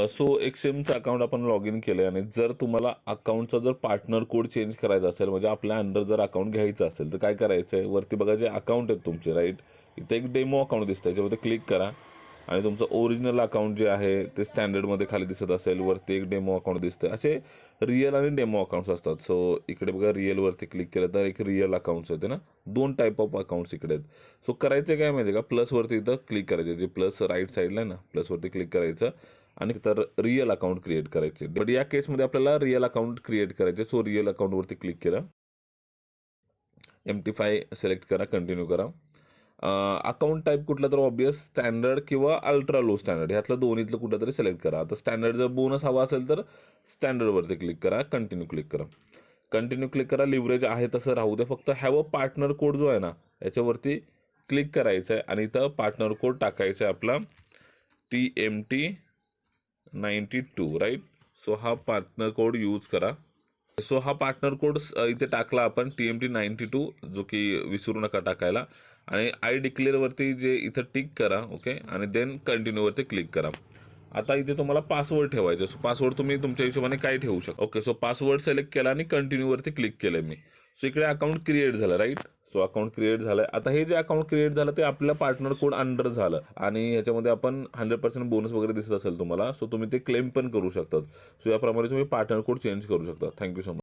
So एक्सएमचं account आपण log in केलं आणि जर तुम्हाला अकाउंटचा जर पार्टनर कोड चेंज करायचा असेल, म्हणजे आपल्या अंडर जर अकाउंट घ्यायचं असेल तर काय करायचं आहे, वरती बघा जे अकाउंट आहेत तुमचे, राईट, इथे एक डेमो अकाउंट दिसतं, याच्यामध्ये क्लिक करा आणि तुमचं ओरिजिनल अकाउंट जे आहे ते स्टँडर्डमध्ये खाली दिसत असेल, वरती एक डेमो अकाउंट दिसतं. असे रिअल आणि डेमो अकाउंट्स असतात. सो इकडे बघा रिअलवरती क्लिक केलं तर एक रिअल अकाउंट्स होते ना, 2 टाईप ऑफ अकाउंट्स इकडे आहेत. सो करायचं काय माहिती आहे का, प्लसवरती इथं क्लिक करायचं, जे प्लस राईट साईडला आहे ना, प्लसवरती क्लिक करायचं आणि तर रिअल अकाउंट क्रिएट करायचे. बट या केसमध्ये आपल्याला रिअल अकाउंट क्रिएट करायचे. सो रिअल अकाउंटवरती क्लिक केलं, MT5 सिलेक्ट करा, कंटिन्यू करा. अकाउंट टाईप कुठला तर ऑब्वियस स्टँडर्ड किंवा अल्ट्रा लो स्टँडर्ड, ह्यातलं दोन्हीतलं कुठलं तरी सिलेक्ट करा. आता स्टँडर्ड जर बोनस हवा असेल तर स्टँडर्डवरती क्लिक करा, कंटिन्यू क्लिक करा. कंटिन्यू क्लिक करा. लिव्हरेज आहे तसं राहू दे, फक्त हॅव अ पार्टनर कोड जो आहे ना याच्यावरती क्लिक करायचं आहे आणि इथं पार्टनर कोड टाकायचा आहे आपला TMT92, राईट. सो हा पार्टनर कोड यूज करा. सो हा पार्टनर कोड इथे टाकला आपण TMT92, जो की विसरू नका टाकायला. आणि आय डिक्लेअरवरती जे इथं टिक करा, ओके, आणि देन कंटिन्यूवरती क्लिक करा. आता इथे तुम्हाला पासवर्ड ठेवायचा. सो पासवर्ड तुम्ही तुमच्या हिशोबाने काय ठेवू शकता. ओके, सो पासवर्ड सिलेक्ट केला आणि कंटिन्यूवरती क्लिक केलं मी. सो इकडे अकाउंट क्रिएट झालं, राईट. सो अकाउंट क्रिएट झालं. आता हे जे अकाउंट क्रिएट झालं ते आपल्या पार्टनर कोड अंडर झालं आणि ह्याच्यामध्ये आपण 100% बोनस वगैरे दिसत असेल तुम्हाला, सो तुम्ही ते क्लेम पण करू शकतात. सो याप्रमाणे तुम्ही पार्टनर कोड चेंज करू शकता. Thank you so much.